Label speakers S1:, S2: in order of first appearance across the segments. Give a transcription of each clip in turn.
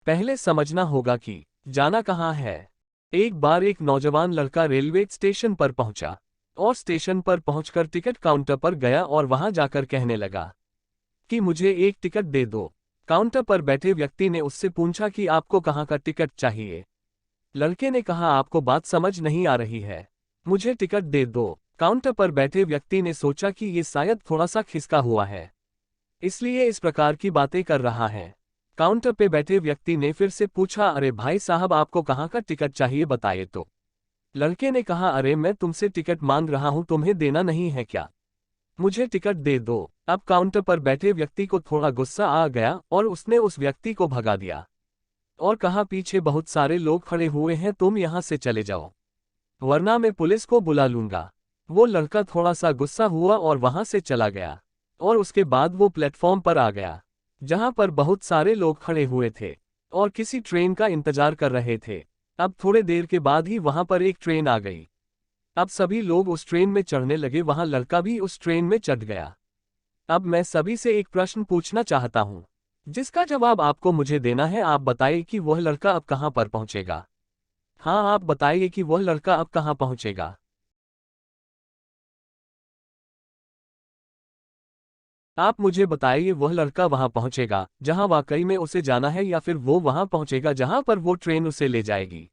S1: पहले समझना होगा कि जाना कहाँ है। एक बार एक नौजवान लड़का रेलवे स्टेशन पर पहुंचा और स्टेशन पर पहुंचकर टिकट काउंटर पर गया और वहां जाकर कहने लगा कि मुझे एक टिकट दे दो। काउंटर पर बैठे व्यक्ति ने उससे पूछा कि आपको कहाँ का टिकट चाहिए। लड़के ने कहा आपको बात समझ नहीं आ रही है, मुझे टिकट दे दो। काउंटर पर बैठे व्यक्ति ने सोचा कि ये शायद थोड़ा सा खिसका हुआ है, इसलिए इस प्रकार की बातें कर रहा है। काउंटर पे बैठे व्यक्ति ने फिर से पूछा अरे भाई साहब आपको कहाँ का टिकट चाहिए बताइए तो। लड़के ने कहा अरे मैं तुमसे टिकट मांग रहा हूं, तुम्हें देना नहीं है क्या, मुझे टिकट दे दो। अब काउंटर पर बैठे व्यक्ति को थोड़ा गुस्सा आ गया और उसने उस व्यक्ति को भगा दिया और कहा पीछे बहुत सारे लोग खड़े हुए हैं, तुम यहां से चले जाओ वरना मैं पुलिस को बुला लूंगा। वो लड़का थोड़ा सा गुस्सा हुआ और वहां से चला गया और उसके बाद वो प्लेटफॉर्म पर आ गया जहां पर बहुत सारे लोग खड़े हुए थे और किसी ट्रेन का इंतजार कर रहे थे। अब थोड़े देर के बाद ही वहां पर एक ट्रेन आ गई। अब सभी लोग उस ट्रेन में चढ़ने लगे, वहां लड़का भी उस ट्रेन में चढ़ गया। अब मैं सभी से एक प्रश्न पूछना चाहता हूं, जिसका जवाब आपको मुझे देना है। आप बताइए कि वह लड़का अब कहां पर पहुंचेगा। हाँ, आप बताइए कि वह लड़का अब कहां पहुंचेगा। आप मुझे बताइए वह लड़का वहां पहुंचेगा जहां वाकई में उसे जाना है, या फिर वो वहां पहुंचेगा जहां पर वो ट्रेन उसे ले जाएगी।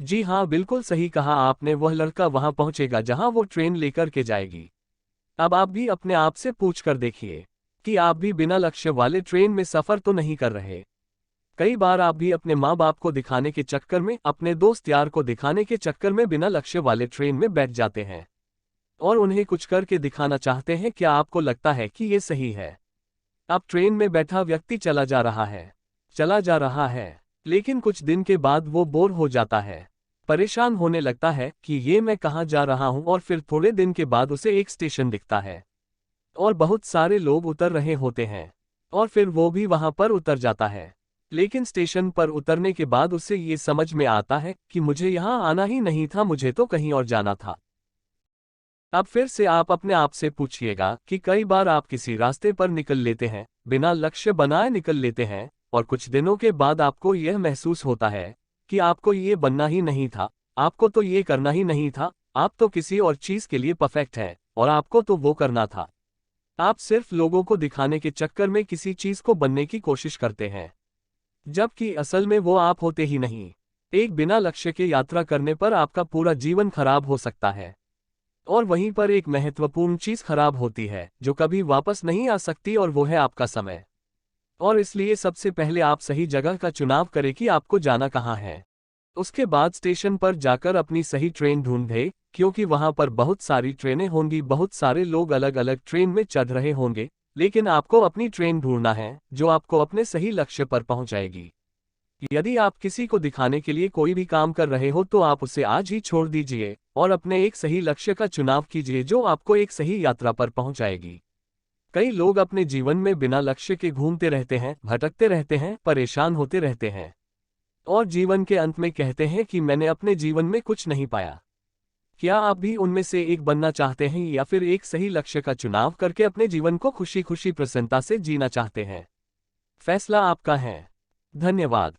S1: जी हाँ, बिल्कुल सही कहा आपने, वह लड़का वहां पहुंचेगा जहां वो ट्रेन लेकर के जाएगी। अब आप भी अपने आप से पूछ कर देखिए कि आप भी बिना लक्ष्य वाले ट्रेन में सफर तो नहीं कर रहे। कई बार आप भी अपने माँ बाप को दिखाने के चक्कर में, अपने दोस्त यार को दिखाने के चक्कर में बिना लक्ष्य वाले ट्रेन में बैठ जाते हैं और उन्हें कुछ करके दिखाना चाहते हैं। क्या आपको लगता है कि ये सही है? अब ट्रेन में बैठा व्यक्ति चला जा रहा है, लेकिन कुछ दिन के बाद वो बोर हो जाता है, परेशान होने लगता है कि ये मैं कहाँ जा रहा हूँ। और फिर थोड़े दिन के बाद उसे एक स्टेशन दिखता है और बहुत सारे लोग उतर रहे होते हैं और फिर वो भी वहां पर उतर जाता है। लेकिन स्टेशन पर उतरने के बाद उसे ये समझ में आता है कि मुझे यहाँ आना ही नहीं था, मुझे तो कहीं और जाना था। अब फिर से आप अपने आप से पूछिएगा कि कई बार आप किसी रास्ते पर निकल लेते हैं, बिना लक्ष्य बनाए निकल लेते हैं, और कुछ दिनों के बाद आपको यह महसूस होता है कि आपको ये बनना ही नहीं था, आपको तो ये करना ही नहीं था, आप तो किसी और चीज के लिए परफेक्ट हैं और आपको तो वो करना था। आप सिर्फ लोगों को दिखाने के चक्कर में किसी चीज को बनने की कोशिश करते हैं, जबकि असल में वो आप होते ही नहीं। एक बिना लक्ष्य के यात्रा करने पर आपका पूरा जीवन खराब हो सकता है और वहीं पर एक महत्वपूर्ण चीज खराब होती है जो कभी वापस नहीं आ सकती, और वो है आपका समय। और इसलिए सबसे पहले आप सही जगह का चुनाव करें कि आपको जाना कहाँ है। उसके बाद स्टेशन पर जाकर अपनी सही ट्रेन ढूंढें, क्योंकि वहां पर बहुत सारी ट्रेनें होंगी, बहुत सारे लोग अलग अलग ट्रेन में चढ़ रहे होंगे, लेकिन आपको अपनी ट्रेन ढूंढना है जो आपको अपने सही लक्ष्य पर पहुंचाएगी। यदि आप किसी को दिखाने के लिए कोई भी काम कर रहे हो तो आप उसे आज ही छोड़ दीजिए और अपने एक सही लक्ष्य का चुनाव कीजिए जो आपको एक सही यात्रा पर पहुंचाएगी। कई लोग अपने जीवन में बिना लक्ष्य के घूमते रहते हैं, भटकते रहते हैं, परेशान होते रहते हैं और जीवन के अंत में कहते हैं कि मैंने अपने जीवन में कुछ नहीं पाया। क्या आप भी उनमें से एक बनना चाहते हैं, या फिर एक सही लक्ष्य का चुनाव करके अपने जीवन को खुशी खुशी प्रसन्नता से जीना चाहते हैं? फैसला आपका है। धन्यवाद।